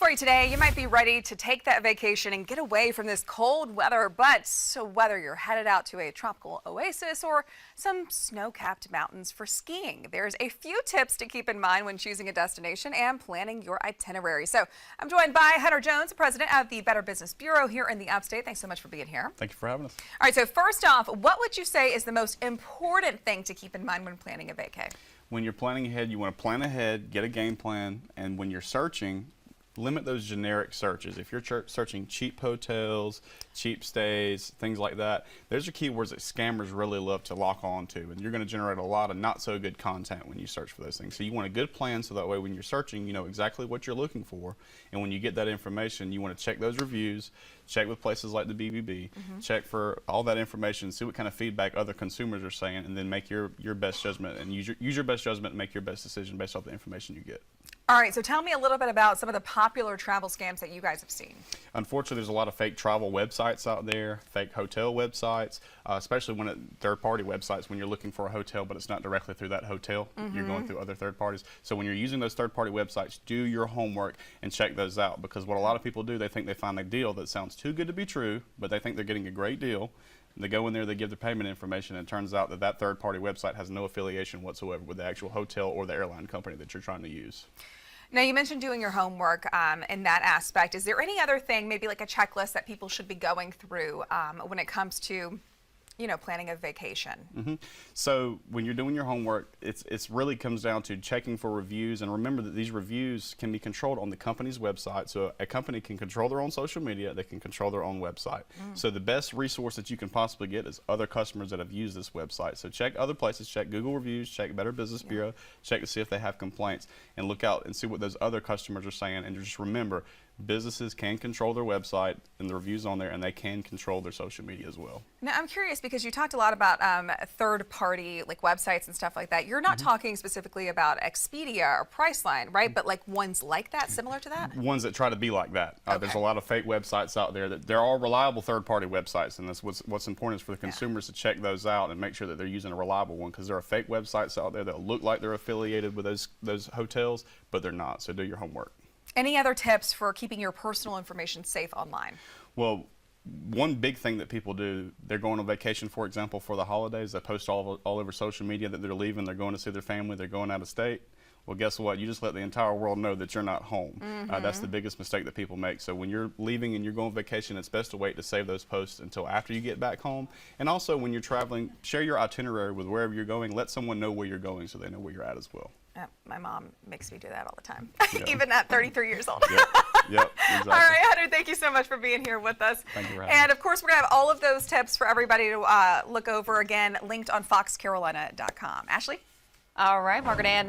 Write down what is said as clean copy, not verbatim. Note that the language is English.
for you today. You might be ready to take that vacation and get away from this cold weather, but so whether you're headed out to a tropical oasis or some snow-capped mountains for skiing, there's a few tips to keep in mind when choosing a destination and planning your itinerary. So I'm joined by Hunter Jones, president of the Better Business Bureau here in the Upstate. Thanks so much for being here. Thank you for having us. All right, so first off, what would you say is the most important thing to keep in mind when planning a vacay? When you're planning ahead, you want to plan ahead, get a game plan, and when you're searching, limit those generic searches. If you're searching cheap hotels, cheap stays, things like that, those are keywords that scammers really love to lock on to, and you're going to generate a lot of not so good content when you search for those things. So you want a good plan so that way when you're searching, you know exactly what you're looking for, and when you get that information, you want to check those reviews, check with places like the BBB, check for all that information, see what kind of feedback other consumers are saying, and then make your best judgment and use your best judgment and make your best decision based off the information you get. All right, so tell me a little bit about some of the popular travel scams that you guys have seen. Unfortunately, there's a lot of fake travel websites out there, fake hotel websites, especially when third-party websites when you're looking for a hotel, but it's not directly through that hotel. You're going through other third parties. So when you're using those third-party websites, do your homework and check those out, because what a lot of people do, they think they find a deal that sounds too good to be true, but they think they're getting a great deal. They go in there, they give their payment information, and it turns out that that third-party website has no affiliation whatsoever with the actual hotel or the airline company that you're trying to use. Now, you mentioned doing your homework in that aspect. Is there any other thing, maybe like a checklist, that people should be going through when it comes to, you know, planning a vacation? So when you're doing your homework, it's really comes down to checking for reviews, and remember that these reviews can be controlled on the company's website. So a company can control their own social media, they can control their own website. So the best resource that you can possibly get is other customers that have used this website. So check other places, check Google reviews, check Better Business Bureau, check to see if they have complaints, and look out and see what those other customers are saying. And just remember, businesses can control their website and the reviews on there, and they can control their social media as well. Now, I'm curious because you talked a lot about third-party like websites and stuff like that. You're not talking specifically about Expedia or Priceline, right? But like ones like that, similar to that? Ones that try to be like that. There's a lot of fake websites out there. That there are reliable third-party websites, and that's what's important is for the consumers to check those out and make sure that they're using a reliable one, because there are fake websites out there that look like they're affiliated with those hotels, but they're not. So do your homework. Any other tips for keeping your personal information safe online? Well, one big thing that people do, they're going on vacation, for example, for the holidays. They post all over social media that they're leaving, they're going to see their family, they're going out of state. Well, guess what? You just let the entire world know that you're not home. That's the biggest mistake that people make. So when you're leaving and you're going on vacation, it's best to wait to save those posts until after you get back home. And also when you're traveling, share your itinerary with wherever you're going. Let someone know where you're going so they know where you're at as well. My mom makes me do that all the time, even at 33 years old. Yep, exactly. All right, Hunter, thank you so much for being here with us. Thank you for having me. And of course, we're going to have all of those tips for everybody to look over again, linked on foxcarolina.com. Ashley? All right, Margaret-Ann.